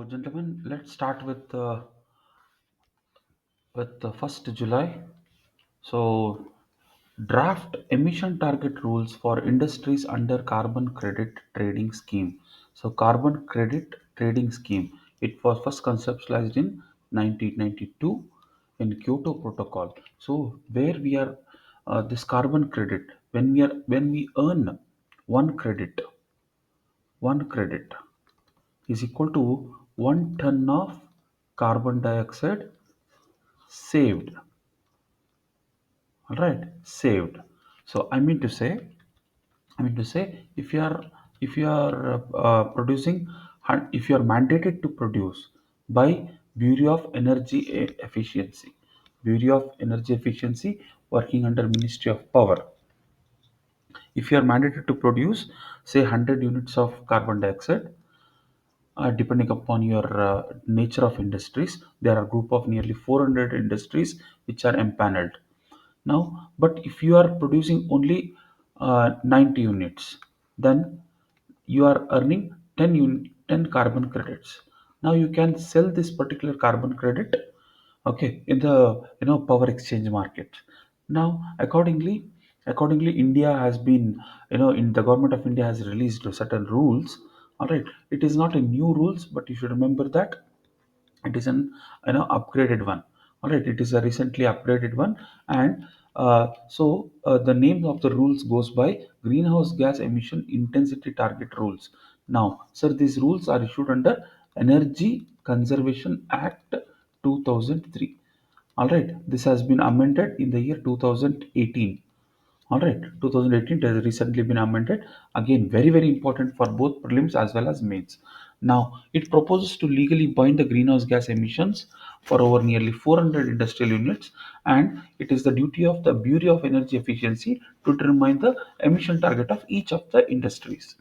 Gentlemen, let's start with the 1st July. So, draft emission target rules for industries under carbon credit trading scheme. So, carbon credit trading scheme. It was first conceptualized in 1992 in Kyoto Protocol. So, where we are this carbon credit when we earn one credit, one credit is equal to 1 ton of carbon dioxide saved. All right, saved. So I mean to say, if you are producing, if you are mandated to produce by Bureau of Energy Efficiency, Bureau of Energy Efficiency working under Ministry of Power. If you are mandated to produce, say, 100 units of carbon dioxide, depending upon your nature of industries, there are a group of nearly 400 industries which are empaneled. Now, but if you are producing only 90 units, then you are earning 10 carbon credits. Now you can sell this particular carbon credit, okay, in the power exchange market. Now, accordingly, India has been, in the government of India has released certain rules. All right, it is not a new rules, but you should remember that it is an upgraded one. All right, it is a recently upgraded one. And the name of the rules goes by greenhouse gas emission intensity target rules. Now, sir, these rules are issued under Energy Conservation Act 2003. All right, this has been amended in the year 2018. All right, 2018 it has recently been amended. Again, very, very important for both prelims as well as mains. Now, it proposes to legally bind the greenhouse gas emissions for over nearly 400 industrial units, and it is the duty of the Bureau of Energy Efficiency to determine the emission target of each of the industries.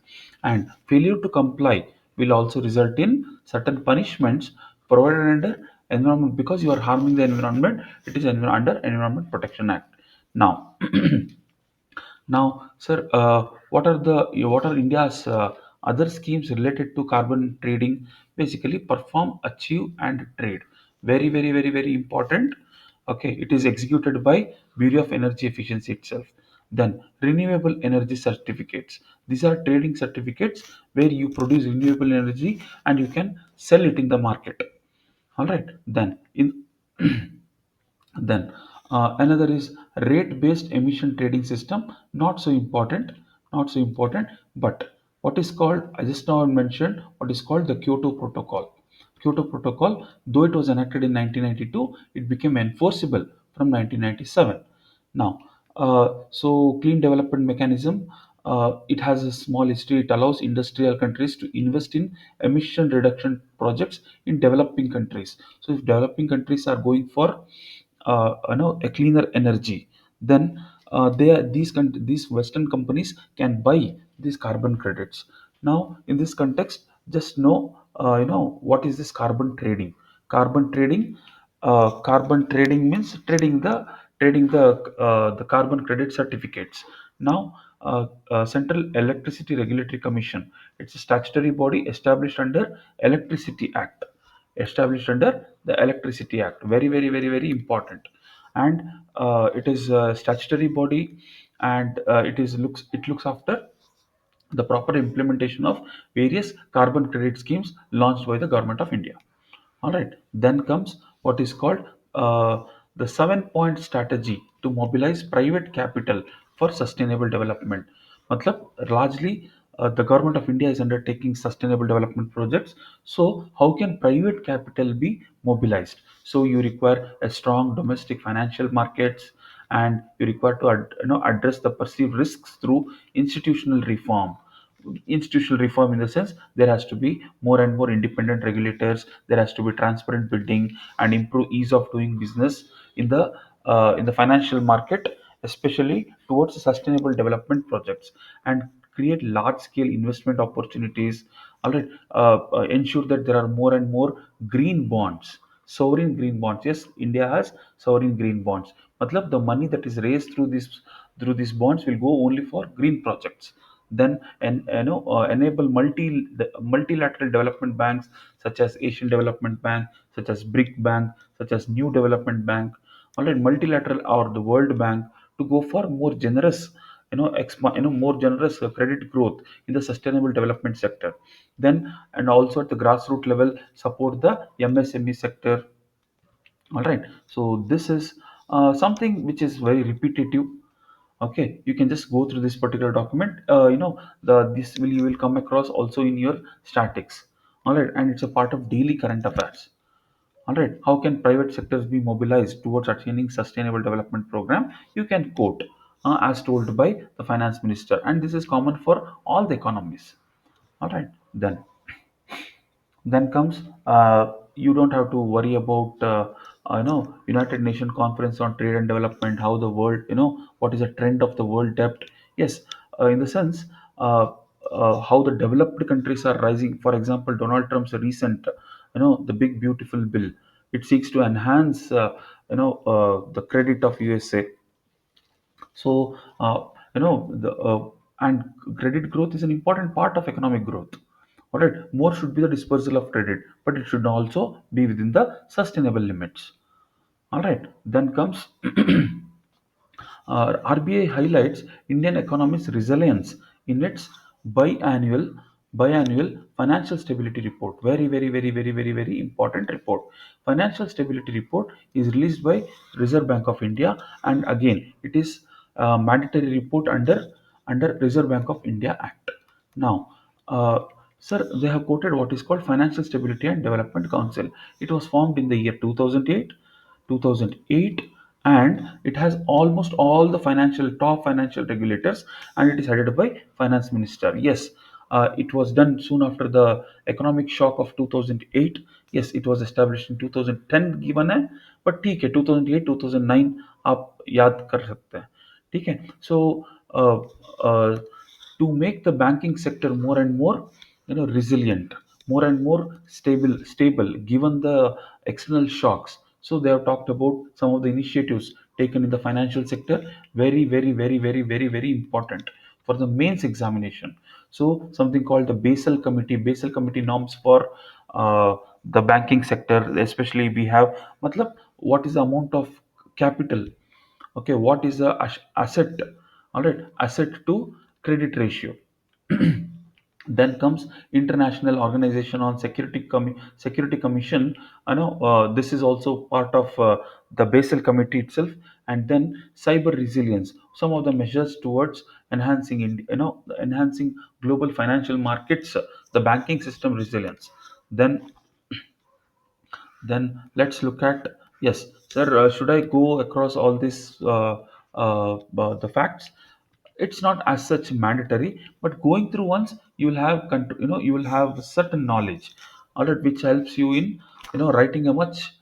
And failure to comply will also result in certain punishments provided under environment, because you are harming the environment. It is under Environment Protection Act. Now, now, sir, what are India's other schemes related to carbon trading? Basically, perform, achieve, and trade. Very, very, very, very important. Okay, it is executed by Bureau of Energy Efficiency itself. Then, renewable energy certificates. These are trading certificates where you produce renewable energy and you can sell it in the market. All right. Then another is rate-based emission trading system. Not so important, not so important. But what is called, I just now mentioned, what is called the Kyoto Protocol. Kyoto Protocol, though it was enacted in 1992, it became enforceable from 1997. Now, so clean development mechanism. It has a small history. It allows industrial countries to invest in emission reduction projects in developing countries. So, if developing countries are going for a cleaner energy, then these Western companies can buy these carbon credits. Now, in this context, just know, what is this carbon trading? Carbon trading means trading the carbon credit certificates. Now, Central Electricity Regulatory Commission. It's a statutory body established under Electricity Act. Established under the Electricity Act. Very, very, very, very important. And it is a statutory body, and it looks after the proper implementation of various carbon credit schemes launched by the government of India. All right. Then comes what is called the 7 point strategy to mobilize private capital for sustainable development. Matlab, largely, the government of India is undertaking sustainable development projects. So, how can private capital be mobilized? So, you require a strong domestic financial markets, and you require to address the perceived risks through institutional reform. Institutional reform, in the sense, there has to be more and more independent regulators, there has to be transparent bidding, and improve ease of doing business in the financial market, especially towards sustainable development projects, and create large scale investment opportunities. All right. Ensure that there are more and more green bonds, sovereign green bonds. Yes, India has sovereign green bonds. Matlab, the money that is raised through these bonds will go only for green projects. then enable multilateral development banks such as Asian Development Bank, such as BRIC Bank, such as New Development Bank, all right, multilateral or the World Bank, to go for more generous more generous credit growth in the sustainable development sector. Then, and also at the grassroots level, support the MSME sector. All right, so this is something which is very repetitive. Okay, you can just go through this particular document. The this will you will come across also in your statics. All right, and it's a part of daily current affairs. All right, how can private sectors be mobilized towards attaining sustainable development program? You can quote as told by the finance minister, and this is common for all the economies. All right, then comes you don't have to worry about United Nation conference on trade and development, how the world, what is the trend of the world debt. Yes, in the sense, uh, how the developed countries are rising. For example, Donald Trump's recent, the big beautiful bill, it seeks to enhance the credit of USA. So, the and credit growth is an important part of economic growth. All right, more should be the dispersal of credit, but it should also be within the sustainable limits. All right, then comes RBI highlights Indian economy's resilience in its biannual biannual financial stability report. Very, very, very, very, very, very important report. Financial stability report is released by Reserve Bank of India, and again, it is a mandatory report under Reserve Bank of India Act. Now, uh, sir, they have quoted what is called Financial Stability and Development Council. It was formed in the year 2008, and it has almost all the top financial regulators, and it is headed by finance minister. Yes, it was done soon after the economic shock of 2008. Yes, it was established in 2010 given है, but ठीक है 2008 2009 आप याद कर सकते हैं. ठीक है, so uh, uh, to make the banking sector more and more resilient, more and more stable given the external shocks. So they have talked about some of the initiatives taken in the financial sector. Very, very, very, very, very, very important for the mains examination. So something called the Basel Committee norms for the banking sector. Especially we have matlab, what is the amount of capital. Okay, what is the asset. All right, asset to credit ratio. Then comes International Organization on Security Commission. I know this is also part of the Basel Committee itself. And then cyber resilience, some of the measures towards enhancing global financial markets, the banking system resilience. Then let's look at, yes, sir. Should I go across all this the facts? It's not as such mandatory, but going through once you will have you will have certain knowledge, all right, which helps you in writing a much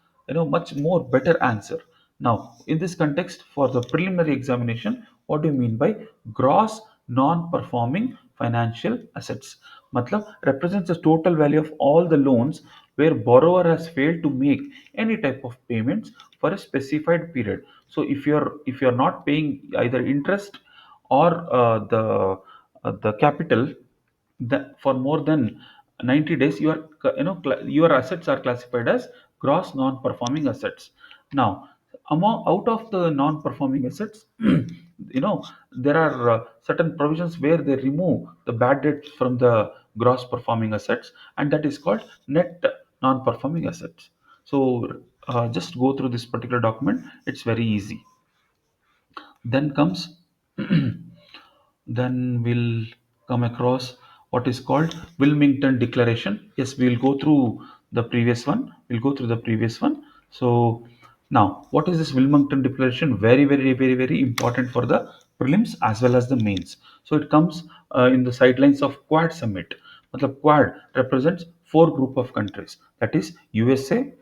more better answer. Now, in this context, for the preliminary examination, what do you mean by gross non-performing financial assets? Matlab represents the total value of all the loans where borrower has failed to make any type of payments for a specified period. So if you're not paying either interest or the capital, for more than 90 days, your assets are classified as gross non-performing assets. Now, out of the non-performing assets, there are certain provisions where they remove the bad debt from the gross performing assets, and that is called net non-performing assets. So just go through this particular document, it's very easy. Then comes then we'll come across what is called Wilmington Declaration. Yes, we'll go through the previous one. We'll go through the previous one. So now, what is this Wilmington Declaration? Very, very, very, very important for the prelims as well as the mains. So it comes in the sidelines of Quad Summit. But the Quad represents four group of countries. That is USA,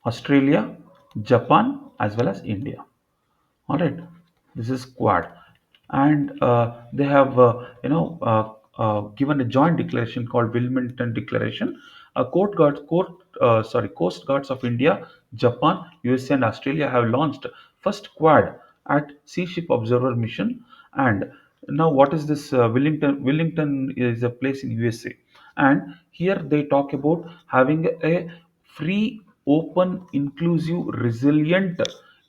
Australia, Japan, as well as India. All right, this is Quad, and they have given a joint declaration called Wilmington Declaration. Coast Guards of India, Japan, USA, and Australia have launched first Quad at Sea Ship Observer mission. And now, what is this Wellington? Wellington is a place in USA, and here they talk about having a free, open, inclusive, resilient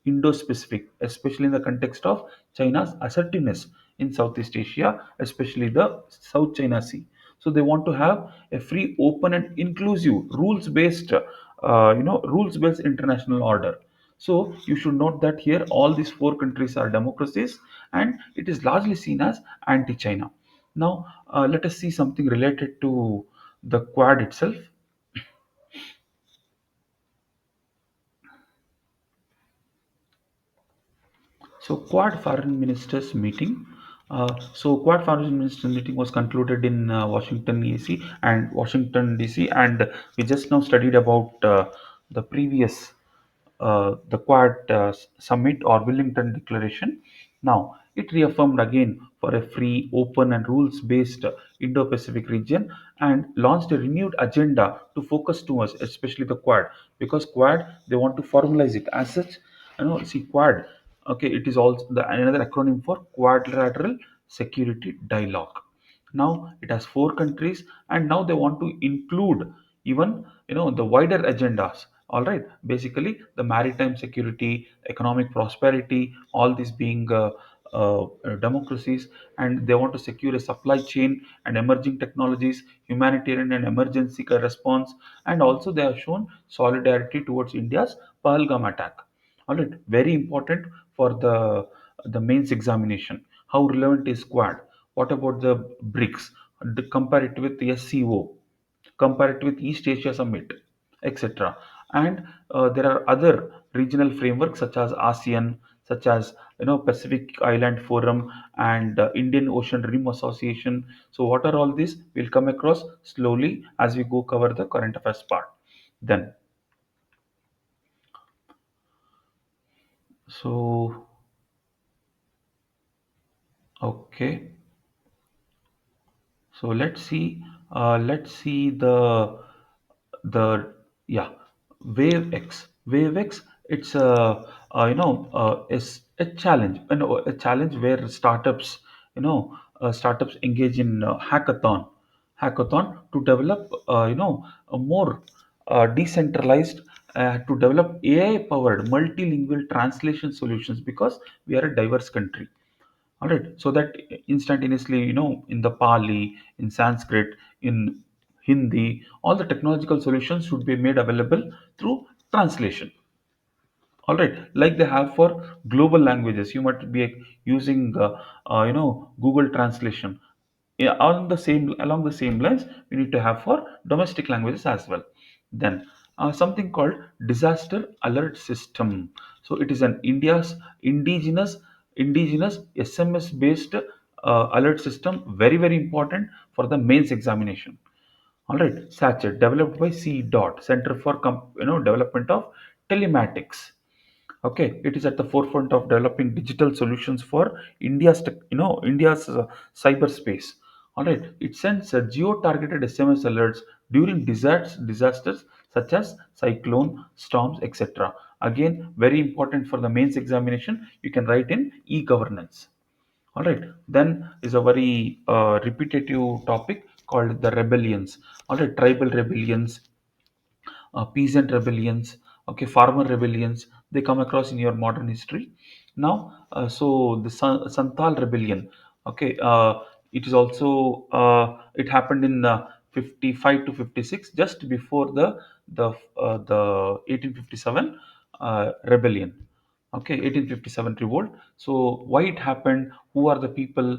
Indo-Pacific, especially in the context of China's assertiveness in Southeast Asia, especially the South China Sea. So they want to have a free, open, and inclusive, rules-based international order. So you should note that here all these four countries are democracies, and it is largely seen as anti-China. Now let us see something related to the Quad itself. So Quad Foreign Ministers meeting. Quad Foreign Ministers meeting was concluded in Washington DC and Washington DC, and we just now studied about the previous the Quad Summit or Wellington Declaration. Now it reaffirmed again for a free, open, and rules-based Indo-Pacific region, and launched a renewed agenda to focus towards, especially the Quad, because Quad they want to formalize it as such. See Quad. Okay, it is also another acronym for Quadrilateral Security Dialogue. Now it has four countries, and now they want to include even the wider agendas. All right, basically the maritime security, economic prosperity, all these being democracies, and they want to secure a supply chain and emerging technologies, humanitarian and emergency response, and also they have shown solidarity towards India's Pahalgam attack. All right, very important for the mains examination. How relevant is Quad? What about the BRICS? Compare it with the SCO, compare it with East Asia Summit, etc. And there are other regional frameworks such as ASEAN, such as Pacific Island Forum and Indian Ocean Rim Association. So what are all these? We'll come across slowly as we go cover the current affairs part. Then, so okay. So let's see the yeah, Wave X. Wave X, it's is a challenge, a challenge where startups engage in hackathon to develop a more decentralized to develop AI powered multilingual translation solutions, because we are a diverse country. All right, so that instantaneously, in the Pali, in Sanskrit, in Hindi, all the technological solutions should be made available through translation. All right, like they have for global languages, you might be using Google Translation. Yeah, on the same along the same lines, we need to have for domestic languages as well. Then something called disaster alert system. So it is an India's indigenous indigenous SMS based alert system, very very important for the mains examination. All right, SACHET, developed by C. Dot Center for Development of Telematics. Okay, it is at the forefront of developing digital solutions for India's cyberspace. All right, it sends geo-targeted SMS alerts during disasters such as cyclone, storms, etc. Again, very important for the mains examination. You can write in e-governance. All right, then is a very repetitive topic called the rebellions. All right, tribal rebellions, peasant rebellions, okay, farmer rebellions, they come across in your modern history. Now, so the Santal rebellion, okay, it is also it happened in 55 to 56, just before the 1857 rebellion. Okay, 1857 revolt. So why it happened? Who are the people?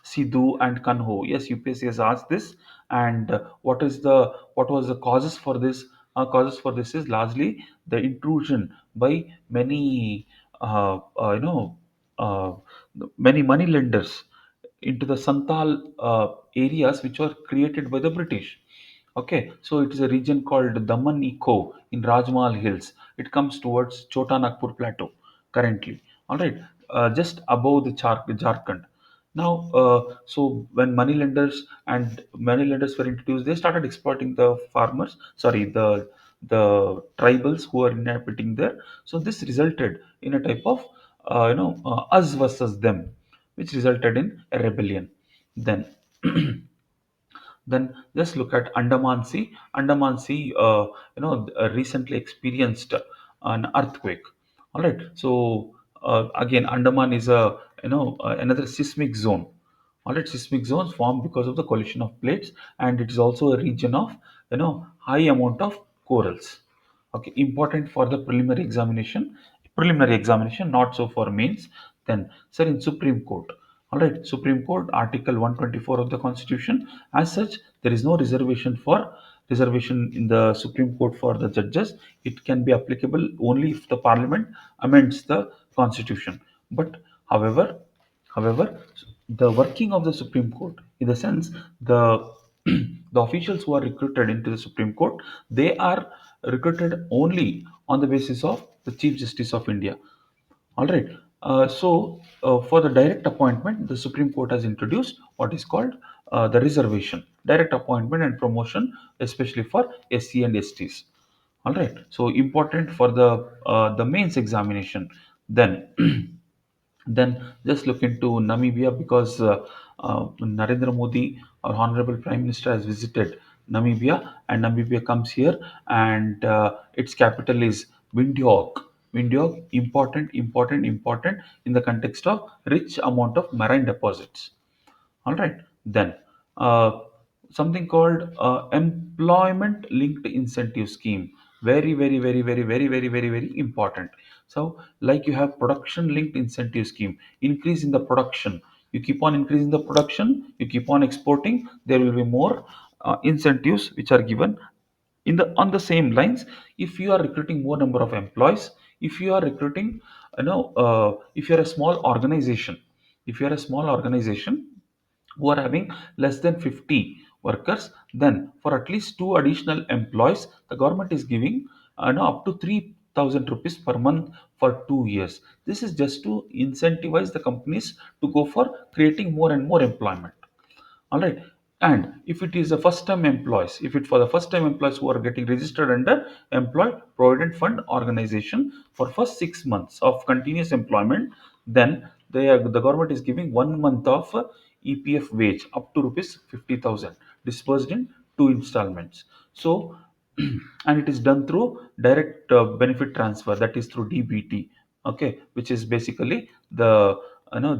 Sidhu and Kanho. Yes, UPSC has asked this, and what was the causes for this? Causes for this is largely the intrusion by many uh, many money lenders into the Santal areas which were created by the British. Okay, so it is a region called Daman Eco in Rajmahal Hills. It comes towards Chota Nagpur Plateau currently. All right, just above the Jharkhand. Now, so when money lenders were introduced, they started exploiting the farmers. Sorry, the tribals who are inhabiting there. So this resulted in a type of us versus them, which resulted in a rebellion. Then then just look at Andaman Sea. Andaman Sea, recently experienced an earthquake. All right. So again, Andaman is a another seismic zone. All right, seismic zones formed because of the collision of plates, and it is also a region of high amount of corals. Okay, important for the preliminary examination, not so for mains. Then sir, in Supreme Court, all right, Supreme Court, article 124 of the Constitution, as such there is no reservation in the Supreme Court for the judges. It can be applicable only if the parliament amends the constitution. But however, However, the working of the Supreme Court, in the sense the the officials who are recruited into the Supreme Court, they are recruited only on the basis of the Chief Justice of India. All right. For the direct appointment, the Supreme Court has introduced what is called the reservation, direct appointment and promotion, especially for SC and STs. All right. So important for the mains examination. Then then just look into Namibia, because Narendra Modi, our Honorable Prime Minister, has visited Namibia, and Namibia comes here, and its capital is Windhoek. Windhoek, important in the context of rich amount of marine deposits. All right. Then uh, something called employment linked incentive scheme. Very important. So, like you have production linked incentive scheme, increase in the production. You keep on increasing the production, you keep on exporting, there will be more incentives which are given in the on the same lines. If you are recruiting more number of employees, if you are recruiting, if you are a small organization, if you are a small organization who are having less than 50 workers, then for at least two additional employees, the government is giving up to 3,000 rupees per month for 2 years. This is just to incentivize the companies to go for creating more and more employment. All right. And if it is a first time employees, if it for the first time employees who are getting registered under Employee Provident Fund organization for first 6 months of continuous employment, then the government is giving 1 month of EPF wage up to rupees 50,000, disbursed in two installments. So and it is done through direct benefit transfer, that is through DBT. Okay, which is basically the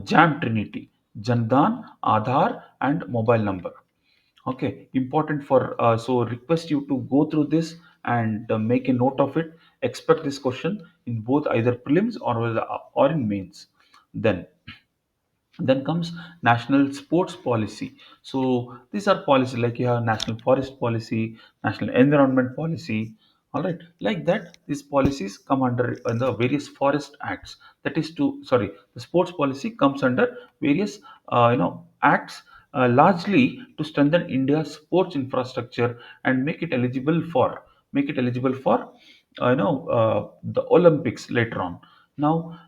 jam trinity: Jandan, Aadhaar, and mobile number. Okay, important for so request you to go through this and make a note of it. Expect this question in both either prelims or in mains. Then comes national sports policy. So these are policies like you have national forest policy, national environment policy. All right, like that, these policies come under the various forest acts. That is to sorry, the sports policy comes under various acts, largely to strengthen India's sports infrastructure and make it eligible for the Olympics later on. Now,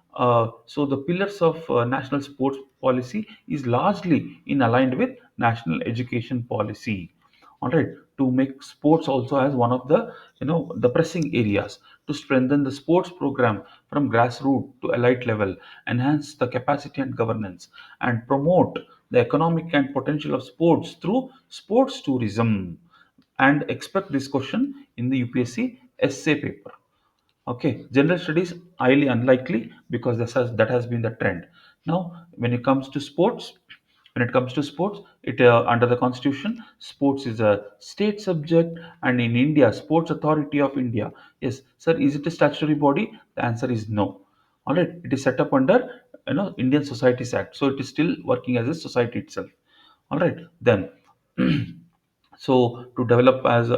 so the pillars of national sports policy is largely in aligned with national education policy. All right, to make sports also as one of the pressing areas, to strengthen the sports program from grassroots to elite level, enhance the capacity and governance, and promote the economic and potential of sports through sports tourism. And expect this question in the UPSC essay paper. Okay, general studies highly unlikely, because that has been the trend. Now, when it comes to sports, it under the constitution, sports is a state subject, and in India, Sports Authority of India. Yes, sir, is it a statutory body? The answer is no. All right, it is set up under Indian Societies Act, so it is still working as a society itself. All right, then. So to develop as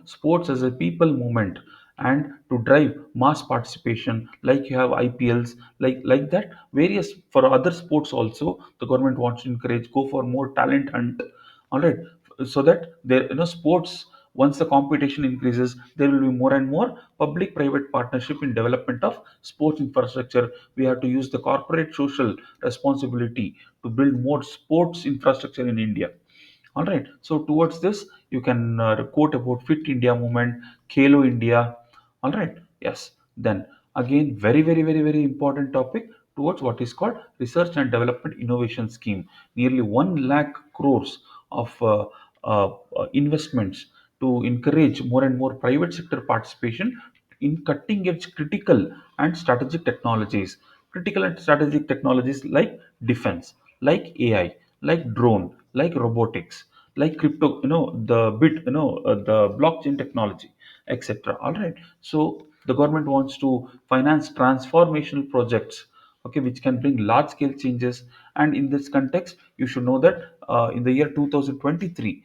sports as a people movement, and to drive mass participation, like you have IPLs, like that, various for other sports also, the government wants to encourage, go for more talent hunt. All right, so that there sports, once the competition increases, there will be more and more public private partnership in development of sports infrastructure. We have to use the corporate social responsibility to build more sports infrastructure in India. All right. So towards this, you can quote about Fit India movement, Kalo India. All right. Yes. Then again, very important topic. towards what is called research and development innovation scheme. Nearly 1 lakh crores of investments to encourage more and more private sector participation in cutting edge critical and strategic technologies. Critical and strategic technologies like defense, like AI, like drone, like robotics, like crypto, the blockchain technology, etc. All right. So the government wants to finance transformational projects, okay, which can bring large scale changes. And in this context, you should know that in the year 2023,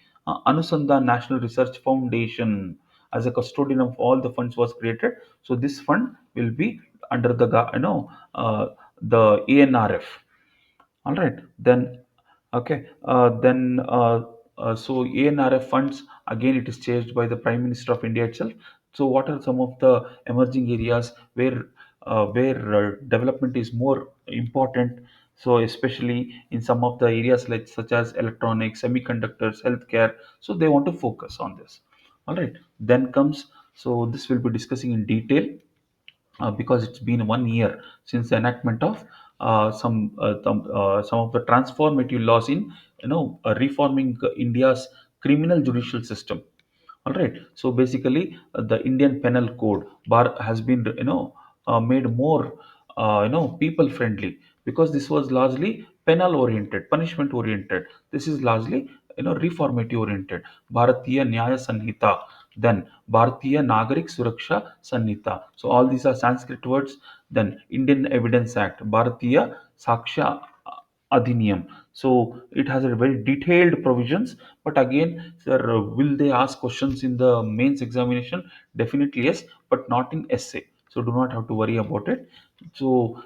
Anusandhan National Research Foundation, as a custodian of all the funds, was created. So this fund will be under the the ANRF. All right. Then, okay. So ANRF funds, again, it is changed by the Prime Minister of India itself. So what are some of the emerging areas where development is more important? So especially in some of the areas like such as electronics, semiconductors, healthcare. So they want to focus on this. All right. Then comes, so this will be discussing in detail because it's been 1 year since the enactment of some of the transformative laws in reforming India's criminal judicial system. All right. So basically, the Indian Penal Code bar has been made more people friendly, because this was largely penal oriented, punishment oriented. This is largely reformative oriented. Bharatiya Nyaya Sanhita, then Bharatiya Nagarik Suraksha Sanhita. So all these are Sanskrit words. Then Indian Evidence Act, Bharatiya Saksha Adhiniyam. So it has a very detailed provisions. But again, sir, will they ask questions in the mains examination? Definitely yes, but not in essay. So do not have to worry about it. So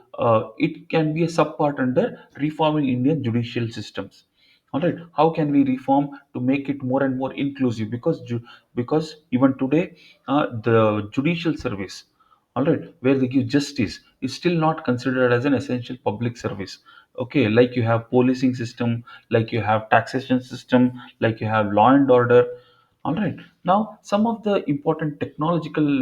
it can be a subpart under reforming Indian judicial systems. All right, how can we reform to make it more and more inclusive? Because even today, the judicial service, all right, where they give justice, is still not considered as an essential public service. Okay, like you have policing system, like you have taxation system, like you have law and order. All right. Now, some of the important technological,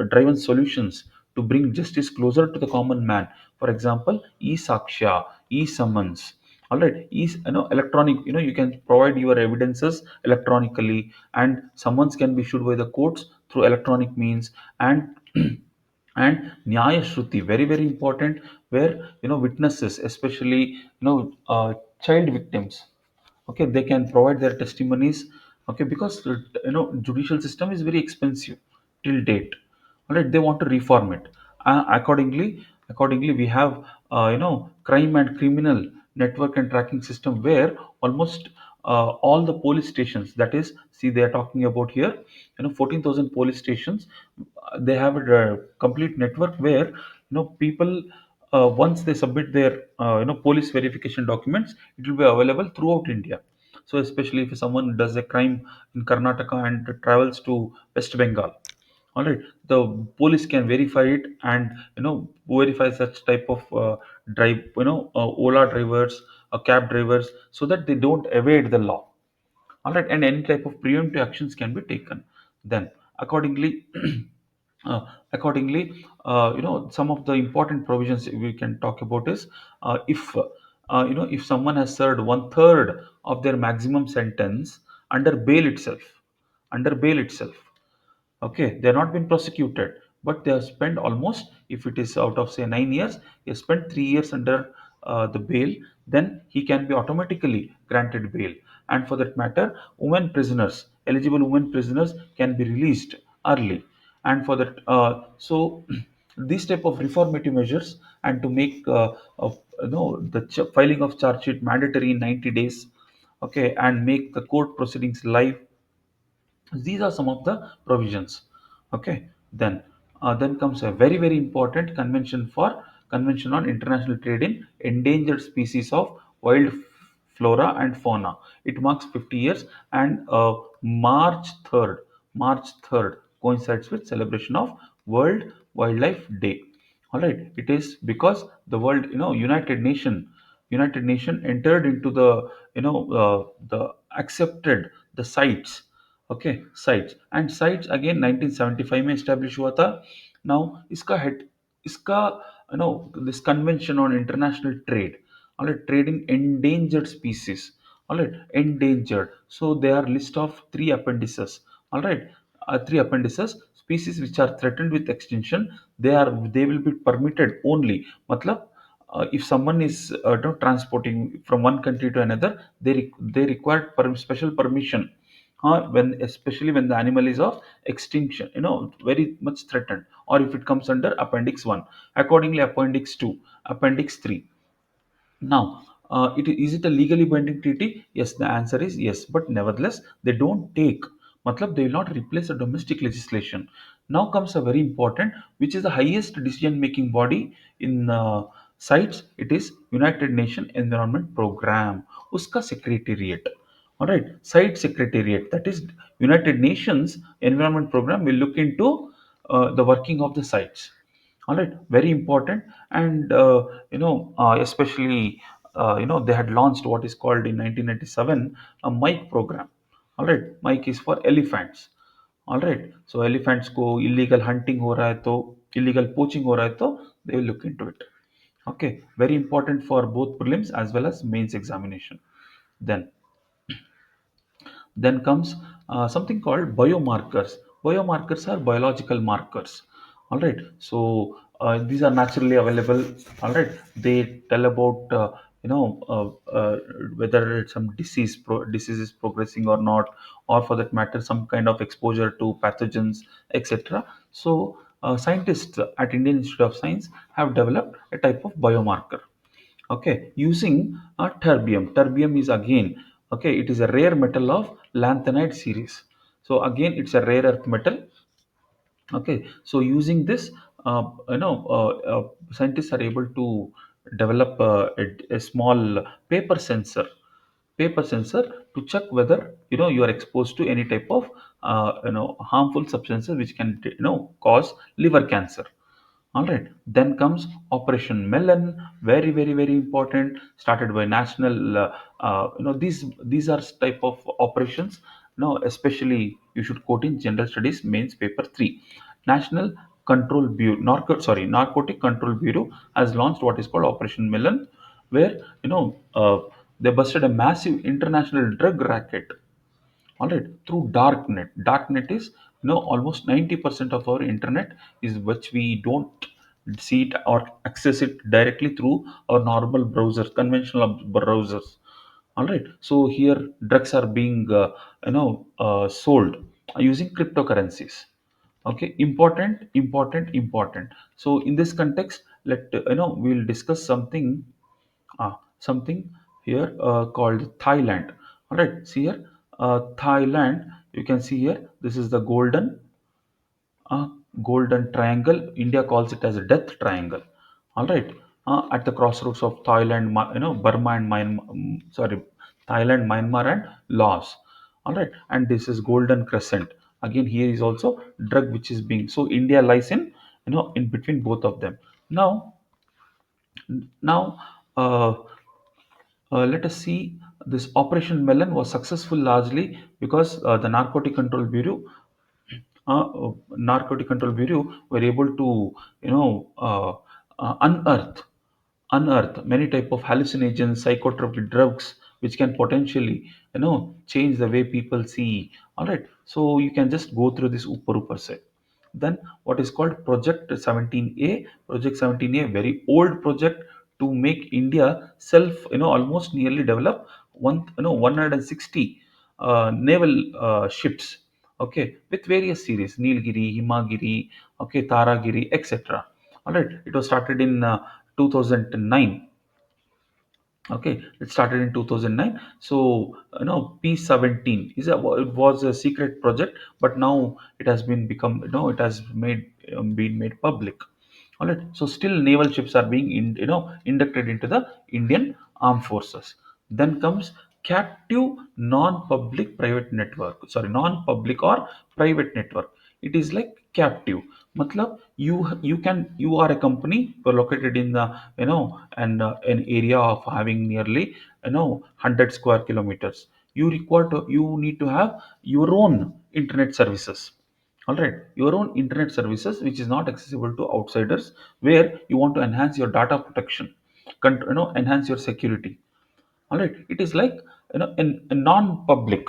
driven solutions to bring justice closer to the common man. For example, e-saksha, e-summons. All right, electronic. You can provide your evidences electronically, and summons can be issued by the courts through electronic means. And and nyaya shruti, very very important, where witnesses, especially child victims, okay, they can provide their testimonies, okay, because judicial system is very expensive till date. All right, they want to reform it. Accordingly we have crime and criminal network and tracking system, where almost all the police stations, that is, see, they are talking about here 14,000 police stations. They have a complete network where people, once they submit their police verification documents, it will be available throughout India. So especially if someone does a crime in Karnataka and travels to West Bengal, all right, the police can verify it, and verify such type of drive, Ola drivers, cab drivers, so that they don't evade the law. All right, and any type of preemptive actions can be taken. Then accordingly, some of the important provisions we can talk about is, if someone has served 1/3 of their maximum sentence under bail itself, under bail itself. Okay, they are not been prosecuted, but they have spent almost, if it is out of say 9 years, he has spent 3 years under the bail, then he can be automatically granted bail. And for that matter, women prisoners, eligible women prisoners, can be released early. And for that, these type of reformative measures, and to make the filing of charge sheet mandatory in 90 days, okay, and make the court proceedings live. These are some of the provisions. Okay, then comes a very very important convention on international trade in endangered species of wild flora and fauna. It marks 50 years, and March 3rd, March 3rd coincides with celebration of World Wildlife Day. All right, it is because the world, United Nation entered into the the accepted the sites. Okay, sites, again 1975 में establish हुआ था. Now इसका this convention on international trade, all right, trading endangered species, all right, endangered. So there are list of three appendices, all right, three appendices, species which are threatened with extinction. They will be permitted only, matlab, if someone is transporting from one country to another, they require special permission, when especially when the animal is of extinction, very much threatened, or if it comes under appendix 1. Accordingly, appendix 2, appendix 3. Now, is it a legally binding treaty? Yes, the answer is yes. But nevertheless, they don't take, matlab, they will not replace a domestic legislation. Now comes a very important, which is the highest decision-making body in sites. It is United Nations Environment Program. Uska Secretariat. All right, site secretariat. That is United Nations Environment Program will look into the working of the sites. All right, very important. And especially they had launched what is called in 1997 a mike program. All right, mike is for elephants. All right, so elephants को illegal hunting हो रहा है तो illegal poaching हो रहा है तो they will look into it. Okay, very important for both prelims as well as mains examination. Then comes something called biomarkers. Biomarkers are biological markers. All right. So these are naturally available. All right. They tell about whether some disease is progressing or not, or for that matter, some kind of exposure to pathogens, etc. So scientists at Indian Institute of Science have developed a type of biomarker. Okay, using terbium. Terbium is again, okay, it is a rare metal of lanthanide series. So again, it's a rare earth metal. Okay, so using this, scientists are able to develop a small paper sensor to check whether you are exposed to any type of harmful substances which can cause liver cancer. All right. Then comes Operation Melon, very very very important, started by national. These are type of operations. Now, especially you should quote in General Studies Mains Paper 3. National Control Bureau, Narcotic Control Bureau has launched what is called Operation Melon, where they busted a massive international drug racket. All right, through darknet. Darknet is almost 90% of our internet is which we don't see it or access it directly through our normal browsers, conventional browsers. All right, so here drugs are being sold using cryptocurrencies. Okay, important. So in this context, we'll discuss something here called Thailand. All right, see here, Thailand. You can see here. This is the uh, golden triangle. India calls it as a death triangle. All right, at the crossroads of Thailand, Burma and Myanmar. Sorry, Thailand, Myanmar, and Laos. All right, and this is Golden Crescent. Again, here is also drug which is being, so India lies in in between both of them. Now, uh, let us see, this Operation Melon was successful largely because the Narcotic Control Bureau were able to, you know, uh, unearth many type of hallucinogens, psychotropic drugs, which can potentially, change the way people see. All right, so you can just go through this per se. Then what is called Project 17A. Project 17A, very old project to make India self, almost nearly develop 160 naval ships. Okay, with various series, Nilgiri, Himagiri, okay, Taragiri, etc. All right, it was started in 2009. Okay, it started in 2009. So P17 is it was a secret project, but now it has been become, it has been made public. All right, so still naval ships are being inducted into the Indian armed forces. Then comes captive non-public private network, sorry, non-public or private network. It is like captive, matlab, you are a company, you are located in the, an area of having nearly, 100 square kilometers. You need to have your own internet services. All right, your own internet services which is not accessible to outsiders, where you want to enhance your data protection, enhance your security. All right, it is like, a non-public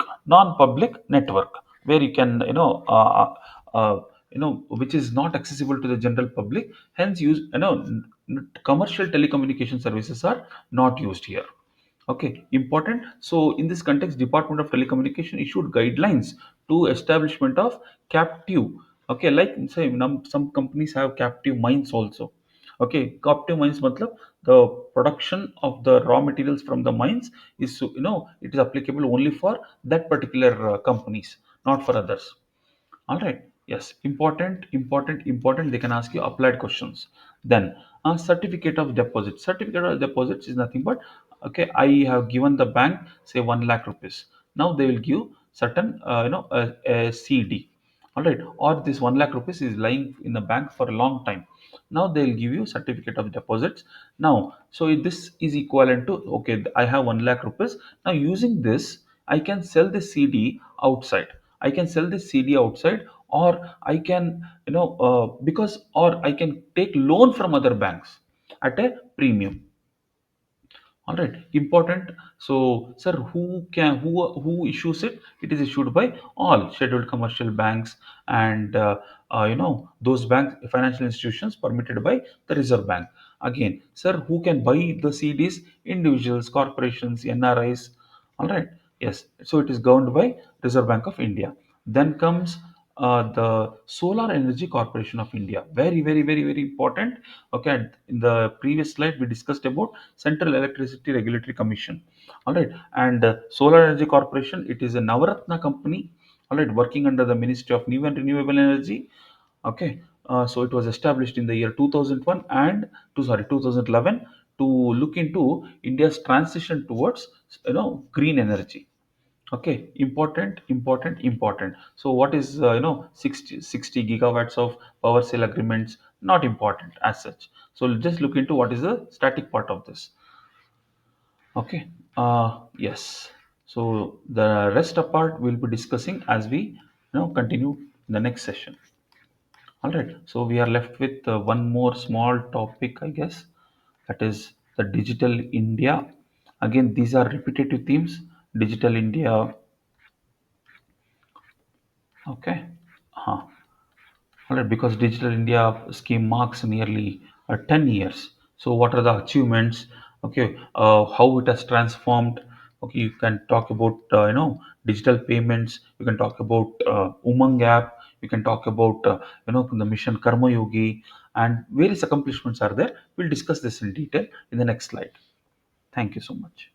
network, where you can, which is not accessible to the general public. Hence use, commercial telecommunication services are not used here. Okay, important. So in this context, Department of Telecommunication issued guidelines to establishment of captive. Okay, like say some companies have captive mines also. Okay, captive mines matlab the production of the raw materials from the mines is, it is applicable only for that particular companies, not for others. All right. Yes. Important, important, important. They can ask you applied questions. Then, a certificate of deposit. Certificate of deposits is nothing but, okay, I have given the bank say 1 lakh rupees. Now they will give certain, a CD. All right. Or this 1 lakh rupees is lying in the bank for a long time. Now they will give you certificate of deposits. Now, so this is equivalent to, okay, I have 1 lakh rupees. Now using this, I can sell the CD outside. I can sell this CD outside, or I can, because, or I can take loan from other banks at a premium. All right, important. So, sir, who issues it? It is issued by all scheduled commercial banks and, those banks, financial institutions permitted by the Reserve Bank. Again, sir, who can buy the CDs? Individuals, corporations, NRIs. All right. Yes. So it is governed by Reserve Bank of India. Then comes the Solar Energy Corporation of India. Very, very, very, very important. Okay. In the previous slide, we discussed about Central Electricity Regulatory Commission. All right. And Solar Energy Corporation, it is a Navaratna company. All right. Working under the Ministry of New and Renewable Energy. Okay. So it was established in the year 2001 and 2011 to look into India's transition towards, green energy. Okay, important, important, important. So what is, 60 gigawatts of power sale agreements? Not important as such. So just look into what is the static part of this. Okay. Yes. So the rest apart we'll be discussing as we, continue in the next session. All right. So we are left with one more small topic, I guess, that is the digital India. Again, these are repetitive themes. Digital India. Okay. Huh. All right, because Digital India scheme marks nearly 10 years. So, what are the achievements? Okay, how it has transformed. Okay, you can talk about, digital payments. You can talk about Umang app. You can talk about, the mission Karma Yogi, and various accomplishments are there. We'll discuss this in detail in the next slide. Thank you so much.